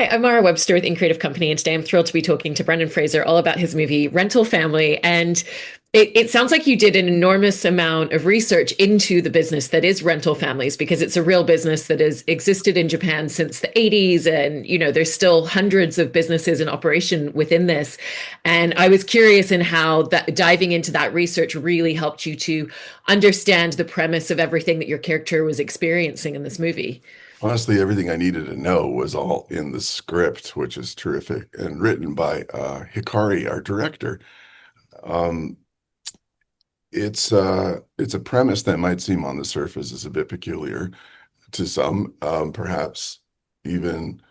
Hi, I'm Mara Webster with In Creative Company, and today I'm thrilled to be talking to Brendan Fraser all about his movie Rental Family. And it sounds like you did an enormous amount of research into the business that is rental families, because it's a real business that has existed in Japan since the 80s. And, there's still hundreds of businesses in operation within this. And I was curious in how that diving into that research really helped you to understand the premise of everything that your character was experiencing in this movie. Honestly, everything I needed to know was all in the script, which is terrific, and written by Hikari, our director. Um, it's a premise that might seem on the surface as a bit peculiar to some, perhaps even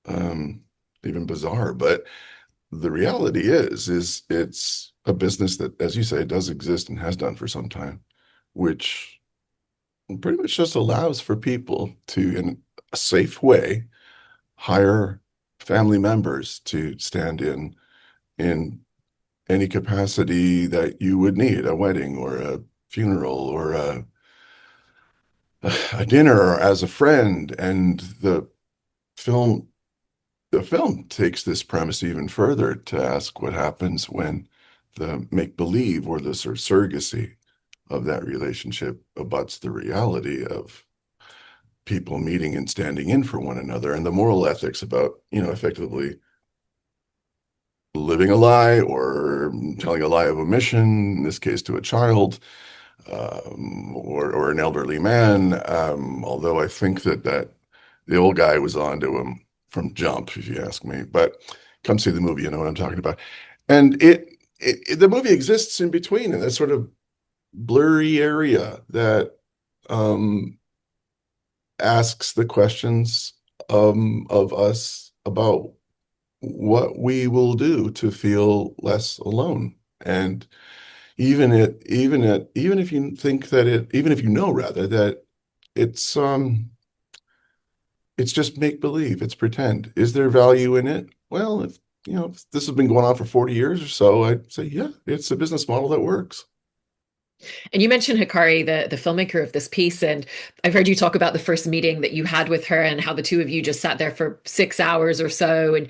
um, even bizarre. But the reality is it's a business that, as you say, does exist and has done for some time, which pretty much just allows for people to, in a safe way, hire family members to stand in any capacity that you would need, a wedding or a funeral or a dinner or as a friend. And film the film takes this premise even further to ask what happens when the make-believe or the sort of surrogacy of that relationship abuts the reality of people meeting and standing in for one another, and the moral ethics about, effectively living a lie or telling a lie of omission, in this case to a child, or an elderly man. Although I think that the old guy was onto him from jump, if you ask me. But come see the movie, you know what I'm talking about. And the movie exists in between in that sort of blurry area that um, asks the questions of us about what we will do to feel less alone. And even if you think that even if you know rather that it's it's just make believe, it's pretend. Is there value in it? Well, if this has been going on for 40 years or so, I'd say, yeah, it's a business model that works. And you mentioned Hikari, the filmmaker of this piece, and I've heard you talk about the first meeting that you had with her and how the two of you just sat there for 6 hours or so, and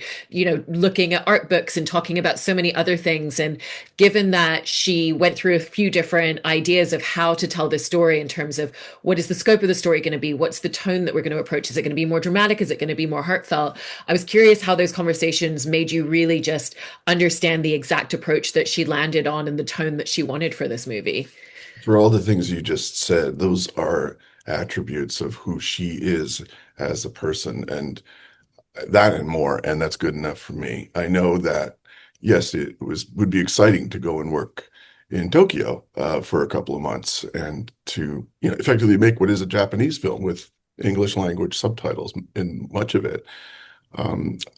looking at art books and talking about so many other things. And given that she went through a few different ideas of how to tell this story in terms of what is the scope of the story going to be, what's the tone that we're going to approach? Is it going to be more dramatic? Is it going to be more heartfelt? I was curious how those conversations made you really just understand the exact approach that she landed on and the tone that she wanted for this movie. For all the things you just said, those are attributes of who she is as a person, and that and more, and that's good enough for me. I know that, yes, it would be exciting to go and work in Tokyo for a couple of months and to, effectively make what is a Japanese film with English language subtitles in much of it.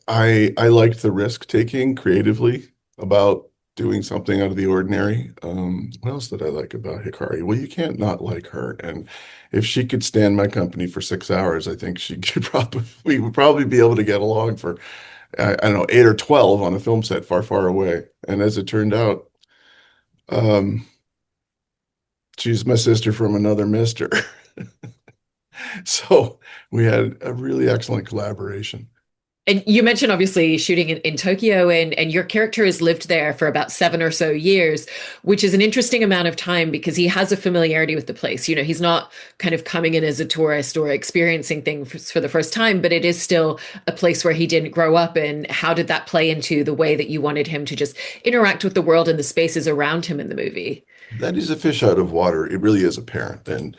I liked the risk taking creatively about doing something out of the ordinary. What else did I like about Hikari? Well, you can't not like her. And if she could stand my company for 6 hours, I think she could probably we would probably be able to get along for I don't know, 8 or 12 on a film set far, far away. And as it turned out, um, she's my sister from another mister. So we had a really excellent collaboration. And you mentioned obviously shooting in Tokyo, and your character has lived there for about 7 or so years, which is an interesting amount of time because he has a familiarity with the place. He's not kind of coming in as a tourist or experiencing things for the first time, but it is still a place where he didn't grow up. And how did that play into the way that you wanted him to just interact with the world and the spaces around him in the movie? That is a fish out of water. It really is apparent. And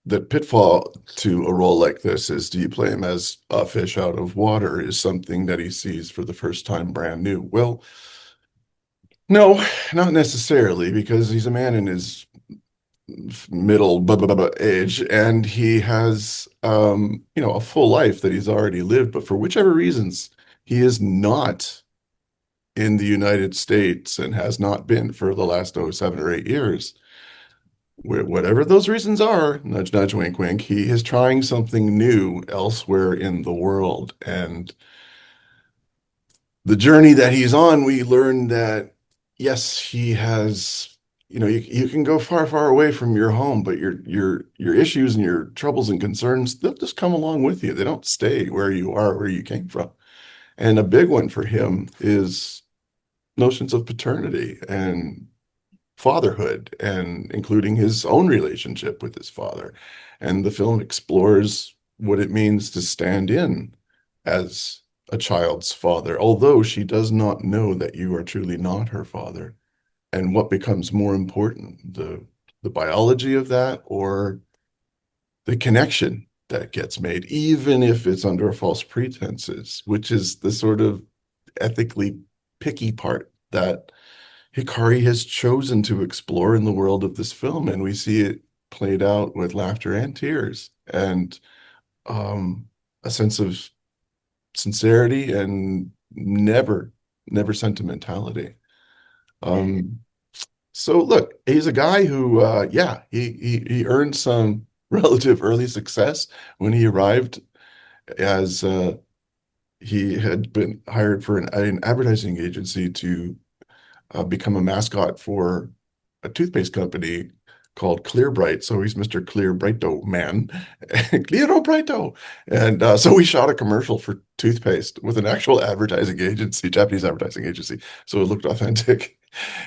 the pitfall to a role like this is, do you play him as a fish out of water, is something that he sees for the first time brand new? Well, no, not necessarily, because he's a man in his middle age, and he has a full life that he's already lived, but for whichever reasons he is not in the United States and has not been for the last 7 or 8 years. Whatever those reasons are, nudge, nudge, wink, wink, he is trying something new elsewhere in the world. And the journey that he's on, we learn that, yes, he has you can go far, far away from your home, but your issues and your troubles and concerns, they'll just come along with you. They don't stay where you are, where you came from. And a big one for him is notions of paternity and fatherhood, and including his own relationship with his father. And the film explores what it means to stand in as a child's father, although she does not know that you are truly not her father. And what becomes more important, the biology of that or the connection that gets made, even if it's under false pretenses, which is the sort of ethically picky part that Hikari has chosen to explore in the world of this film, and we see it played out with laughter and tears, and a sense of sincerity and never sentimentality. Um, so look, he's a guy who, yeah, he earned some relative early success when he arrived as he had been hired for an advertising agency to become a mascot for a toothpaste company called Clear Bright. So he's Mr. Clear Brighto Man, Clearo Brighto. And so we shot a commercial for toothpaste with an actual advertising agency, Japanese advertising agency. So it looked authentic.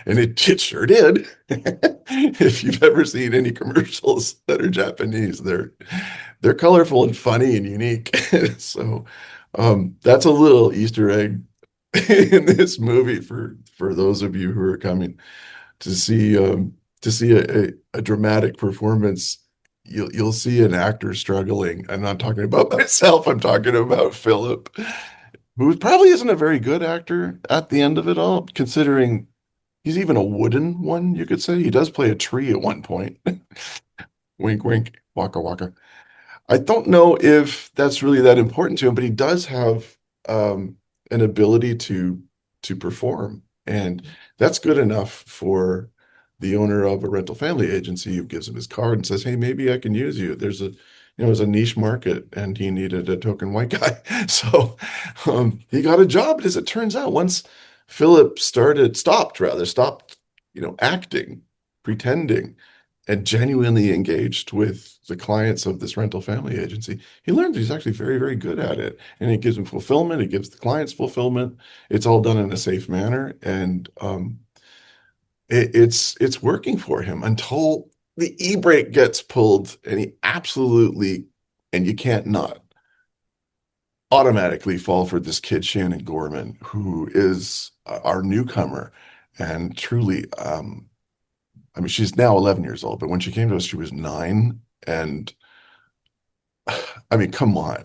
And it sure did. If you've ever seen any commercials that are Japanese, they're colorful and funny and unique. So that's a little Easter egg in this movie for those of you who are coming to see a dramatic performance. You'll see an actor struggling. I'm not talking about myself. I'm talking about Philip, who probably isn't a very good actor at the end of it all, considering he's even a wooden one, you could say. He does play a tree at one point. Wink, wink, waka, waka. I don't know if that's really that important to him, but he does have an ability to perform, and that's good enough for the owner of a rental family agency who gives him his card and says, "Hey, maybe I can use you." There's a niche market, and he needed a token white guy, so he got a job. As it turns out, once Philip stopped, acting, pretending and genuinely engaged with the clients of this rental family agency, he learns he's actually very, very good at it. And it gives him fulfillment. It gives the clients fulfillment. It's all done in a safe manner. And it's working for him until the e-brake gets pulled and he absolutely, and you can't not automatically fall for this kid, Shannon Gorman, who is our newcomer. And truly, I mean, she's now 11 years old, but when she came to us, she was 9. And I mean, come on,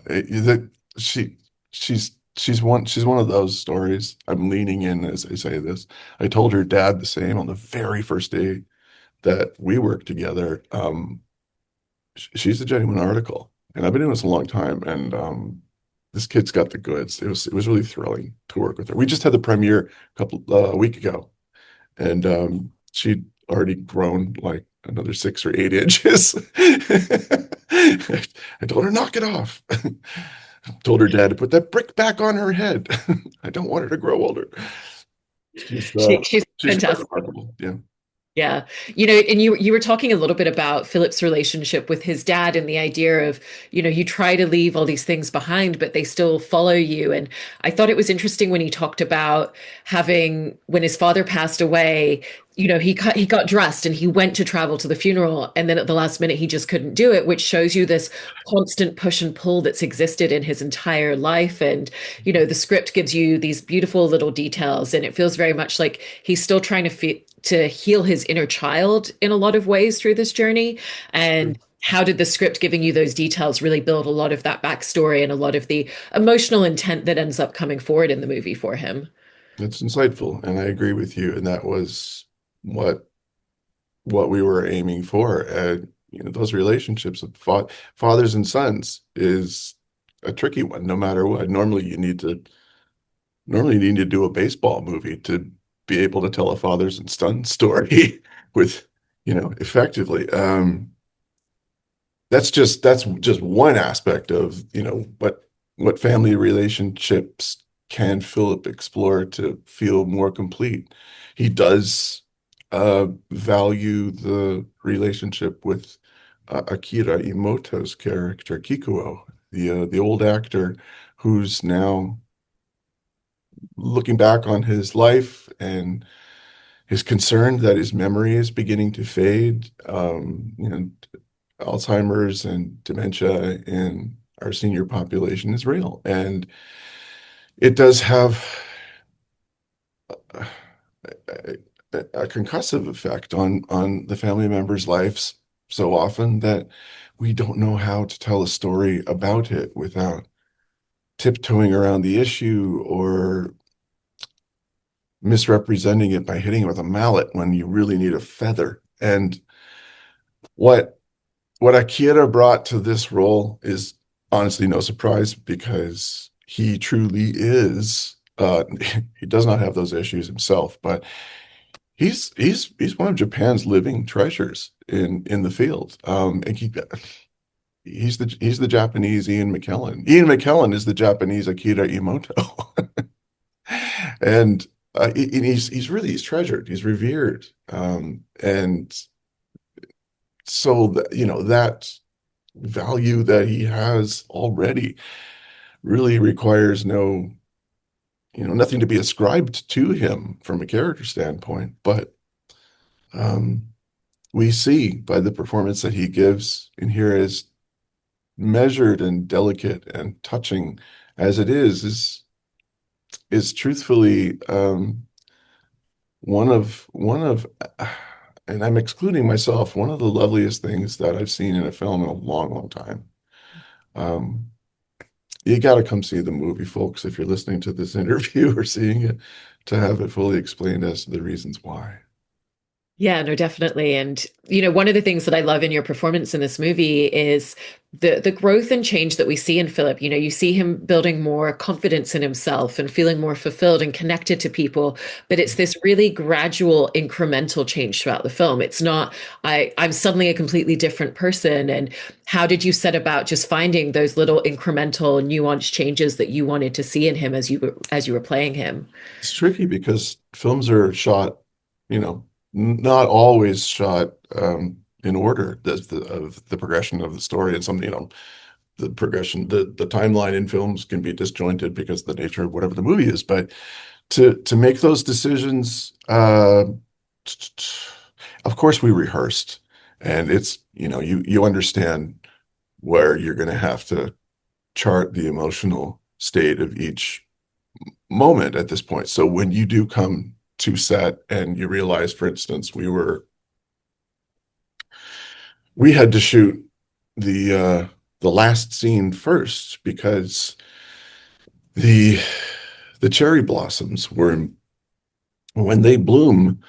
she she's one of those stories. I'm leaning in as I say this. I told her dad the same on the very first day that we worked together. She's a genuine article, and I've been doing this a long time, and this kid's got the goods. It was really thrilling to work with her. We just had the premiere a week ago, and she'd already grown like another 6 or 8 inches. I told her, knock it off. Told her dad to put that brick back on her head. I don't want her to grow older. She's She's she's quite fantastic. remarkable. Yeah. Yeah. And you were talking a little bit about Philip's relationship with his dad and the idea of, you try to leave all these things behind, but they still follow you. And I thought it was interesting when he talked about having when his father passed away, he got dressed and he went to travel to the funeral, and then at the last minute he just couldn't do it, which shows you this constant push and pull that's existed in his entire life. And the script gives you these beautiful little details, and it feels very much like he's still trying to heal his inner child in a lot of ways through this journey. And how did the script giving you those details really build a lot of that backstory and a lot of the emotional intent that ends up coming forward in the movie for him? It's insightful, and I agree with you. And that was what what we were aiming for. And those relationships with fathers and sons is a tricky one, no matter what. Normally you need to do a baseball movie to be able to tell a fathers and sons story with, effectively. That's just one aspect of, what family relationships can Philip explore to feel more complete. He does value the relationship with Akira Imoto's character, Kikuo, the old actor who's now looking back on his life and is concerned that his memory is beginning to fade. Alzheimer's and dementia in our senior population is real, and it does have a, a concussive effect on the family members' lives so often that we don't know how to tell a story about it without tiptoeing around the issue or misrepresenting it by hitting it with a mallet when you really need a feather. And what what Akira brought to this role is honestly no surprise because he truly is he does not have those issues himself, but he's one of Japan's living treasures in the field. And he's the Japanese Ian McKellen. Ian McKellen is the Japanese Akira Imoto. And he's treasured, he's revered. And so that value that he has already really requires nothing to be ascribed to him from a character standpoint. But um, we see by the performance that he gives in here, as measured and delicate and touching as it is truthfully one of and I'm excluding myself, one of the loveliest things that I've seen in a film in a long, long time. Um, you got to come see the movie, folks, if you're listening to this interview or seeing it, to have it fully explained as to the reasons why. Yeah, no, definitely. And one of the things that I love in your performance in this movie is the growth and change that we see in Philip. You see him building more confidence in himself and feeling more fulfilled and connected to people. But it's this really gradual, incremental change throughout the film. It's not I'm suddenly a completely different person. And how did you set about just finding those little incremental, nuanced changes that you wanted to see in him as you were playing him? It's tricky because films are shot, you know, not always shot in order of the progression of the story, and the progression, the timeline in films can be disjointed because of the nature of whatever the movie is. But to make those decisions, of course, we rehearsed, and it's you understand where you're going to have to chart the emotional state of each moment at this point. So when you do come to set and you realize, for instance, we had to shoot the last scene first because the the cherry blossoms were, when they bloom,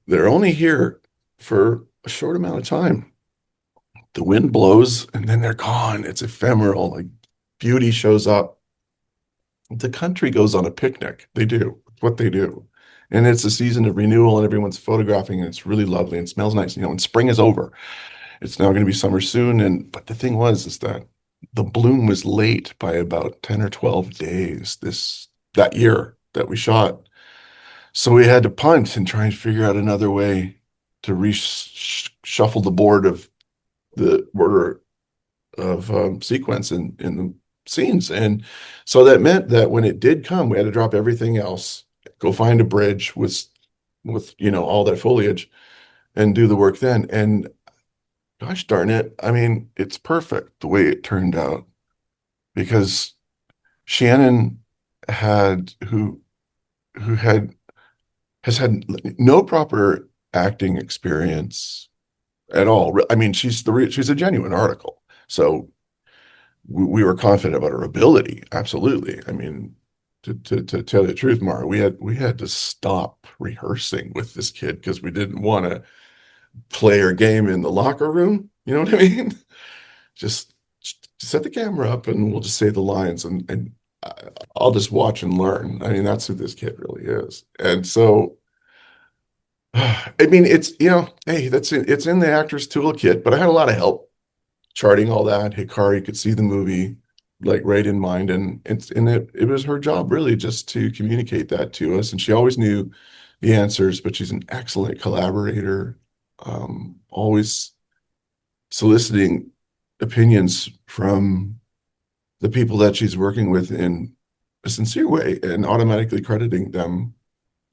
they're only here for a short amount of time. The wind blows and then they're gone. It's ephemeral. Like, beauty shows up. The country goes on a picnic. They do. It's what they do. And it's a season of renewal and everyone's photographing and it's really lovely and smells nice. And spring is over. It's now going to be summer soon. But the thing is that the bloom was late by about 10 or 12 days that year that we shot. So we had to punt and try and figure out another way to reshuffle the board of the order of sequence in the scenes. And so that meant that when it did come, we had to drop everything else, go find a bridge with all that foliage and do the work then. And gosh darn it, I mean, it's perfect the way it turned out because Shannon had who had has had no proper acting experience at all. I mean, she's a genuine article. So we were confident about her ability. Absolutely. I mean, to tell you the truth, Mara, we had to stop rehearsing with this kid because we didn't want to play her game in the locker room. You know what I mean? Just set the camera up and we'll just say the lines and I'll just watch and learn. I mean, that's who this kid really is. And so, I mean, hey, it's in the actor's toolkit, but I had a lot of help charting all that. Hikari could see the movie like right in mind, and it was her job really just to communicate that to us. And she always knew the answers, but she's an excellent collaborator, always soliciting opinions from the people that she's working with in a sincere way and automatically crediting them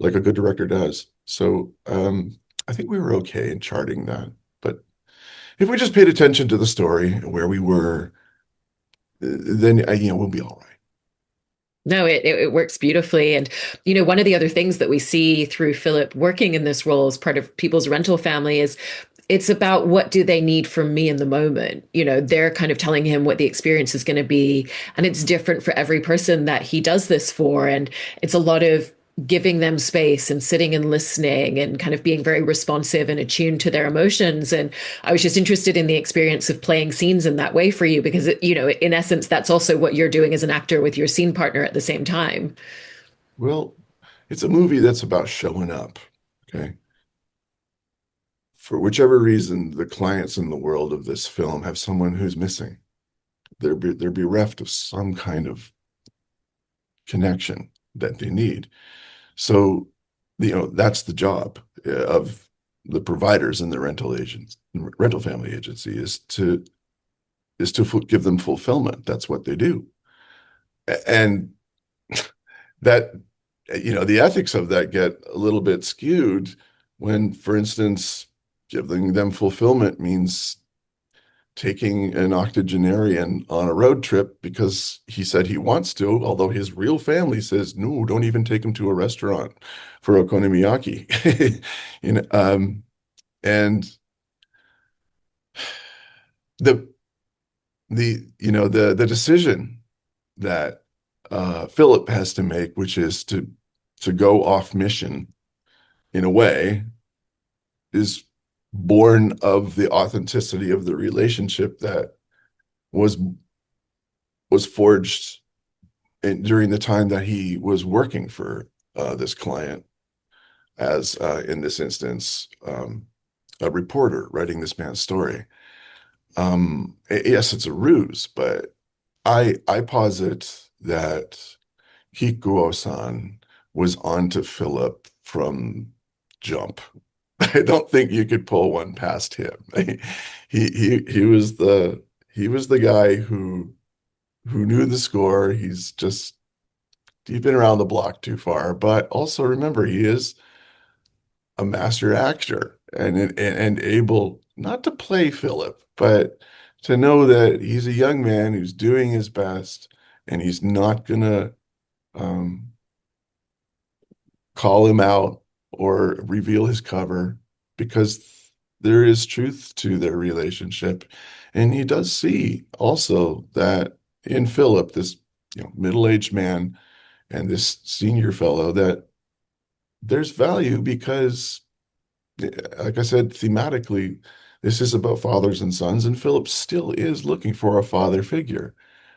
like a good director does. So I think we were okay in charting that. But if we just paid attention to the story and where we were, then we'll be all right. No, it works beautifully. And, one of the other things that we see through Philip working in this role as part of people's rental family is it's about what do they need from me in the moment. They're kind of telling him what the experience is going to be. And it's different for every person that he does this for. And it's a lot of giving them space and sitting and listening and kind of being very responsive and attuned to their emotions. And I was just interested in the experience of playing scenes in that way for you, because, in essence, that's also what you're doing as an actor with your scene partner at the same time. Well, it's a movie that's about showing up. Okay. For whichever reason, the clients in the world of this film have someone who's missing. They're bereft of some kind of connection that they need. So, that's the job of the providers in the rental family agency is to give them fulfillment. That's what they do. And that, the ethics of that get a little bit skewed when, for instance, giving them fulfillment means taking an octogenarian on a road trip because he said he wants to, although his real family says, no, don't even take him to a restaurant for okonomiyaki. And the the decision that Philip has to make, which is to go off mission in a way, is born of the authenticity of the relationship that was was forged during the time that he was working for this client as, in this instance, a reporter writing this man's story. Yes, it's a ruse, but I posit that Kikuo-san was onto Philip from jump. I don't think you could pull one past him. He was the guy who knew the score. He's been around the block too far, but also remember he is a master actor and able not to play Philip, but to know that he's a young man who's doing his best and he's not gonna um, call him out or reveal his cover because there is truth to their relationship. And he does see also that in Philip, this middle-aged man and this senior fellow, that there's value because, like I said, thematically, this is about fathers and sons, and Philip still is looking for a father figure,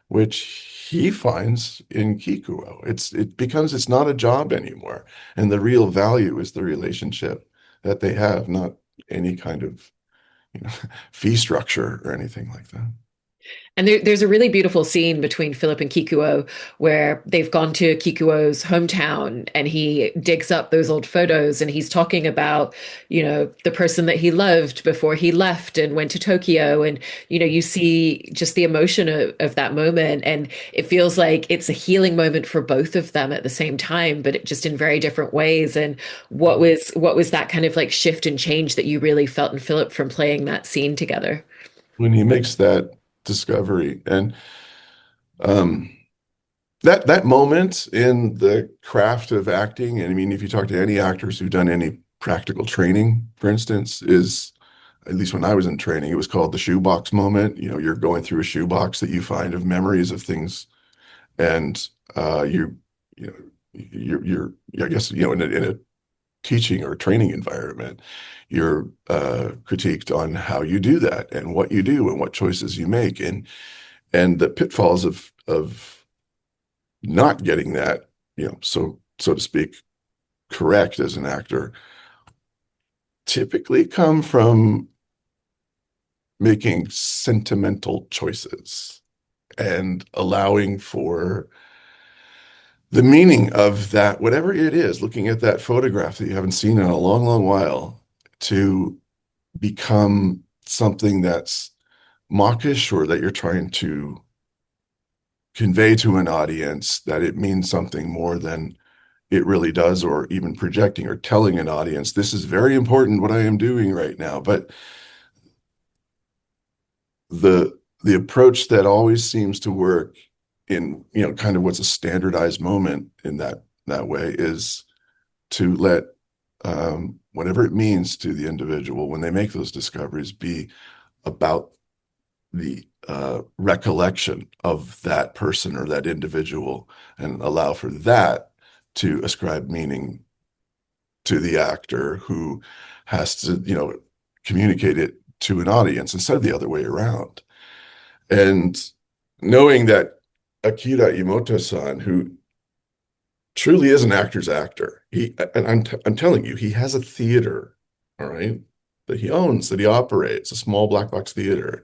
which he finds in Kikuo. It's not a job anymore, and the real value is the relationship that they have, not any kind of you know fee structure or anything like that. And there's a really beautiful scene between Philip and Kikuo where they've gone to Kikuo's hometown and he digs up those old photos and he's talking about, the person that he loved before he left and went to Tokyo. And, you see just the emotion of that moment. And it feels like it's a healing moment for both of them at the same time, but just in very different ways. And what was that kind of like shift and change that you really felt in Philip from playing that scene together? When he makes that discovery and um, that moment in the craft of acting, and I mean, if you talk to any actors who've done any practical training, for instance, is at least when I was in training, it was called the shoebox moment. You're going through a shoebox that you find of memories of things, and you know, you're I guess in a teaching or training environment, you're critiqued on how you do that and what you do and what choices you make and the pitfalls of not getting that, so to speak, correct as an actor, typically come from making sentimental choices and allowing for the meaning of that, whatever it is, looking at that photograph that you haven't seen in a long, long while, to become something that's mawkish or that you're trying to convey to an audience that it means something more than it really does, or even projecting or telling an audience, this is very important what I am doing right now. But the approach that always seems to work in, kind of what's a standardized moment in that way is to let whatever it means to the individual when they make those discoveries be about the recollection of that person or that individual, and allow for that to ascribe meaning to the actor who has to, communicate it to an audience instead of the other way around. And knowing that Akira Imoto-san, who truly is an actor's actor, and I'm telling you, he has a theater, all right, that he owns, that he operates, a small black box theater,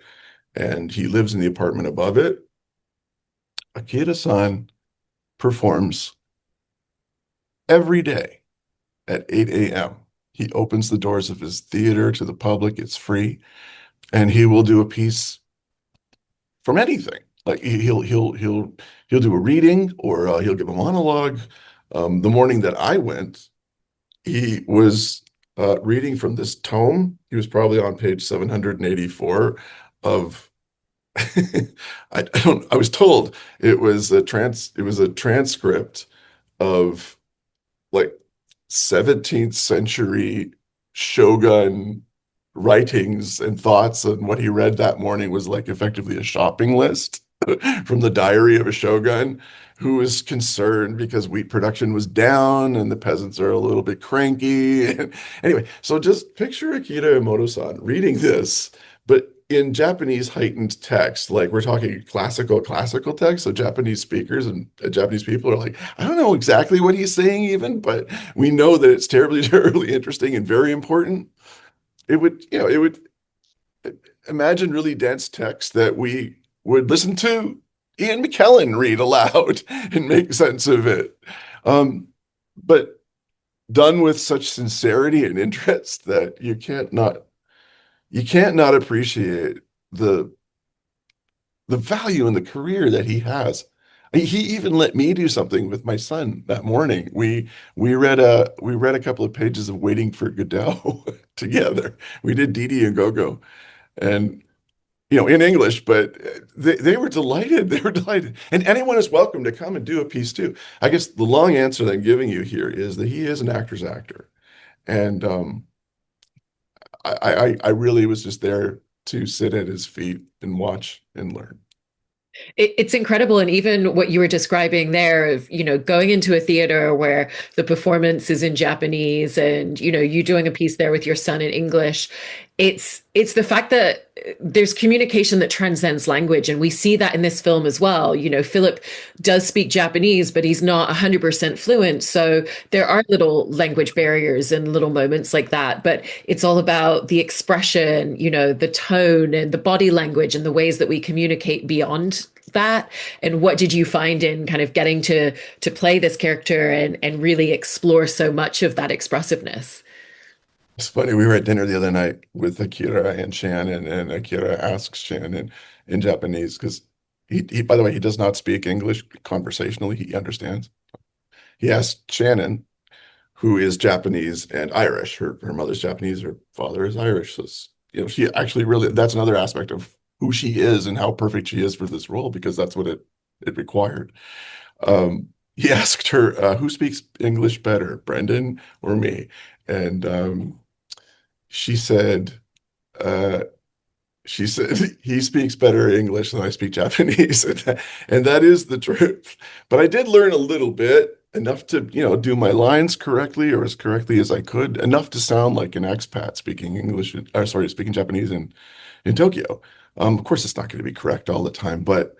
and he lives in the apartment above it. Akira-san performs every day at 8 a.m. He opens the doors of his theater to the public. It's free, and he will do a piece from anything. Like he'll do a reading, or he'll give a monologue. The morning that I went, he was reading from this tome. He was probably on page 784 of I was told it was a transcript of like 17th century shogun writings and thoughts, and what he read that morning was like effectively a shopping list from the diary of a shogun who was concerned because wheat production was down and the peasants are a little bit cranky. And anyway, so just picture Akira Imoto-san reading this, but in Japanese heightened text, like we're talking classical text. So Japanese speakers and Japanese people are like, I don't know exactly what he's saying even, but we know that it's terribly, terribly interesting and very important. It would imagine really dense text that we would listen to Ian McKellen read aloud and make sense of it. Um, but done with such sincerity and interest that you can't not appreciate the the value and the career that he has. He even let me do something with my son that morning. We read a couple of pages of Waiting for Godot together. We did Didi and Gogo, and in English, but they were delighted. They were delighted. And anyone is welcome to come and do a piece too. I guess the long answer that I'm giving you here is that he is an actor's actor. And I really was just there to sit at his feet and watch and learn. It's incredible. And even what you were describing there of, going into a theater where the performance is in Japanese and, you doing a piece there with your son in English. It's the fact that there's communication that transcends language. And we see that in this film as well. Philip does speak Japanese, but he's not 100% fluent. So there are little language barriers and little moments like that. But it's all about the expression, the tone and the body language and the ways that we communicate beyond that. And what did you find in kind of getting to play this character and really explore so much of that expressiveness? It's funny, we were at dinner the other night with Akira and Shannon, and Akira asks Shannon in Japanese, because by the way, he does not speak English conversationally, he understands. He asked Shannon, who is Japanese and Irish. Her mother's Japanese, her father is Irish. So she actually really, that's another aspect of who she is and how perfect she is for this role, because that's what it required. He asked her, who speaks English better, Brendan or me? And she said, uh, she said, he speaks better English than I speak Japanese. And that is the truth. But I did learn a little bit, enough to, do my lines correctly, or as correctly as I could, enough to sound like an expat speaking English, or sorry, speaking Japanese in Tokyo. Of course, it's not going to be correct all the time, but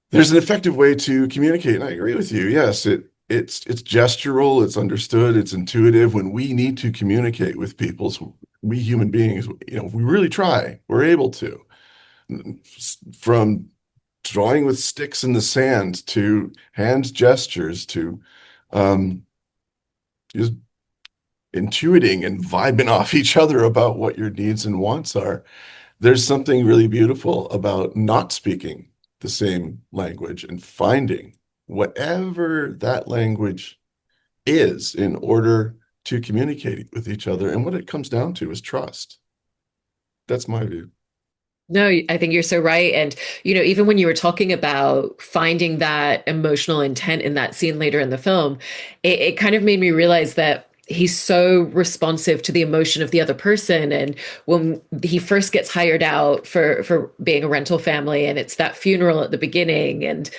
there's an effective way to communicate. And I agree with you. Yes, it's gestural, it's understood, it's intuitive. When we need to communicate with people, so we human beings, we really try, we're able to. From drawing with sticks in the sand to hand gestures to um, just intuiting and vibing off each other about what your needs and wants are. There's something really beautiful about not speaking the same language and finding whatever that language is in order to communicate with each other. And what it comes down to is trust. That's my view. No, I think you're so right. And, even when you were talking about finding that emotional intent in that scene later in the film, it kind of made me realize that he's so responsive to the emotion of the other person. And when he first gets hired out for being a rental family, and it's that funeral at the beginning, and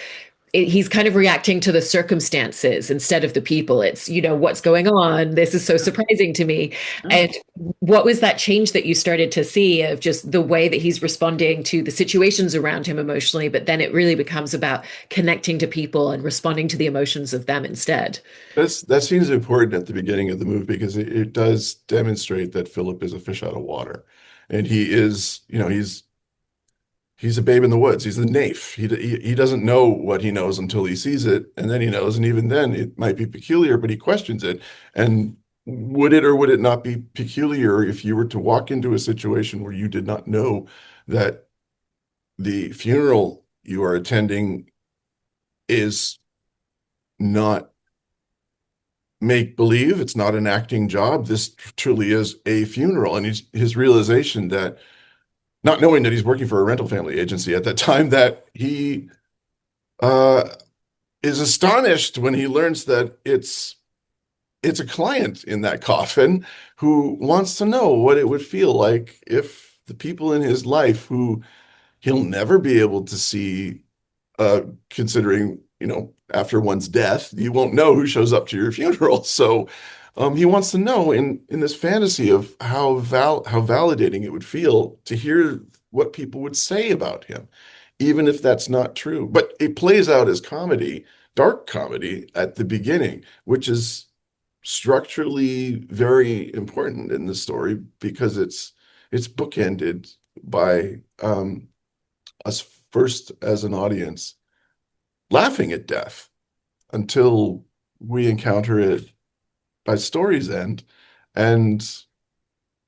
he's kind of reacting to the circumstances instead of the people. It's, what's going on? This is so surprising to me. Yeah. And what was that change that you started to see of just the way that he's responding to the situations around him emotionally? But then it really becomes about connecting to people and responding to the emotions of them instead. That seems important at the beginning of the movie because it does demonstrate that Philip is a fish out of water. And he is, he's a babe in the woods. He's the naif. He doesn't know what he knows until he sees it, and then he knows. And even then, it might be peculiar, but he questions it. And would it or would it not be peculiar if you were to walk into a situation where you did not know that the funeral you are attending is not make believe? It's not an acting job. This truly is a funeral, and his realization that not knowing that he's working for a rental family agency at that time, that he uh, is astonished when he learns that it's a client in that coffin who wants to know what it would feel like if the people in his life who he'll never be able to see, considering, after one's death, you won't know who shows up to your funeral. So he wants to know in this fantasy of how validating it would feel to hear what people would say about him, even if that's not true. But it plays out as comedy, dark comedy at the beginning, which is structurally very important in the story because it's bookended by us first as an audience laughing at death until we encounter it by story's end. And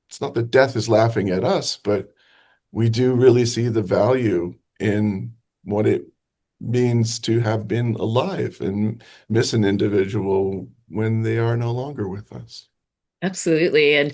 it's not that death is laughing at us, but we do really see the value in what it means to have been alive and miss an individual when they are no longer with us. Absolutely. And,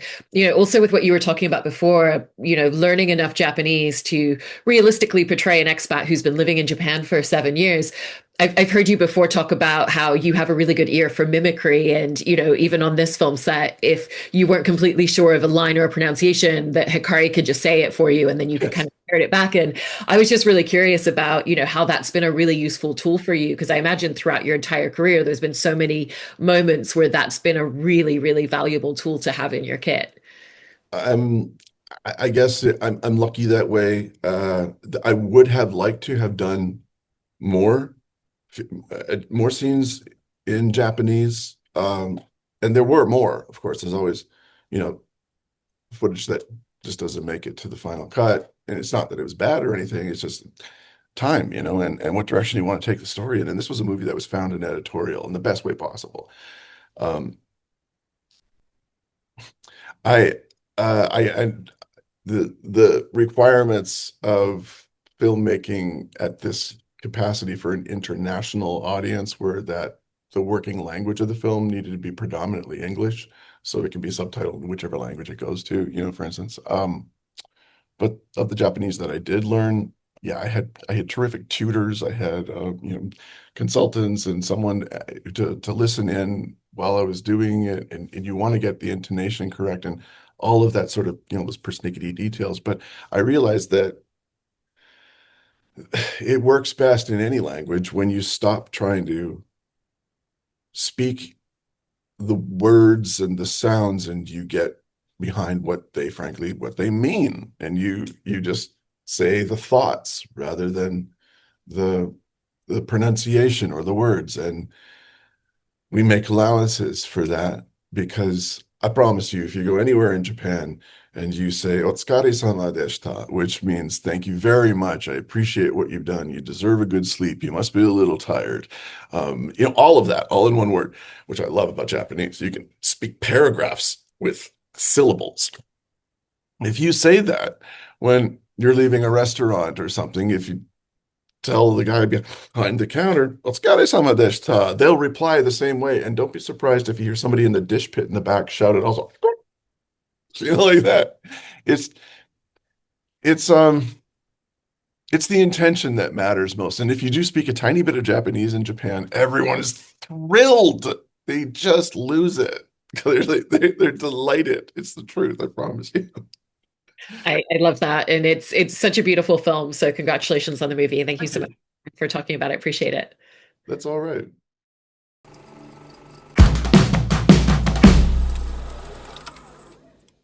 also with what you were talking about before, learning enough Japanese to realistically portray an expat who's been living in Japan for 7 years. I've heard you before talk about how you have a really good ear for mimicry. And, even on this film set, if you weren't completely sure of a line or a pronunciation, that Hikari could just say it for you and then you could Yes. kind of parrot it back. And I was just really curious about, how that's been a really useful tool for you. Because I imagine throughout your entire career, there's been so many moments where that's been a really, really valuable tool to have in your kit. I'm, I guess I'm lucky that way. I would have liked to have done more, more scenes in Japanese. And there were more, of course. There's always, you know, footage that just doesn't make it to the final cut. And it's not that it was bad or anything. It's just time, and what direction you want to take the story in. And this was a movie that was found in editorial in the best way possible. Um, I, I the requirements of filmmaking at this capacity for an international audience were that the working language of the film needed to be predominantly English, so it can be subtitled in whichever language it goes to, for instance. But of the Japanese that I did learn, yeah, I had terrific tutors. I had consultants and someone to listen in while I was doing it, and you want to get the intonation correct and all of that sort of those persnickety details. But I realized that it works best in any language when you stop trying to speak the words and the sounds and you get behind what they mean, and you just say the thoughts rather than the the pronunciation or the words. And we make allowances for that because I promise you, if you go anywhere in Japan and you say "Otsukare-sama deshita," which means thank you very much, I appreciate what you've done. You deserve a good sleep. You must be a little tired. All of that, all in one word, which I love about Japanese. You can speak paragraphs with syllables. If you say that when you're leaving a restaurant or something, if you tell the guy behind the counter, "Otsukare-sama deshita," they'll reply the same way. And don't be surprised if you hear somebody in the dish pit in the back shout it also. Like that. It's it's um it's the intention that matters most. And if you do speak a tiny bit of Japanese in Japan, everyone is thrilled. They just lose it. They're delighted. It's the truth, I promise you. I love that. And it's such a beautiful film. So congratulations on the movie. And thank you Thank so much you. for talking about it. Appreciate it. That's all right.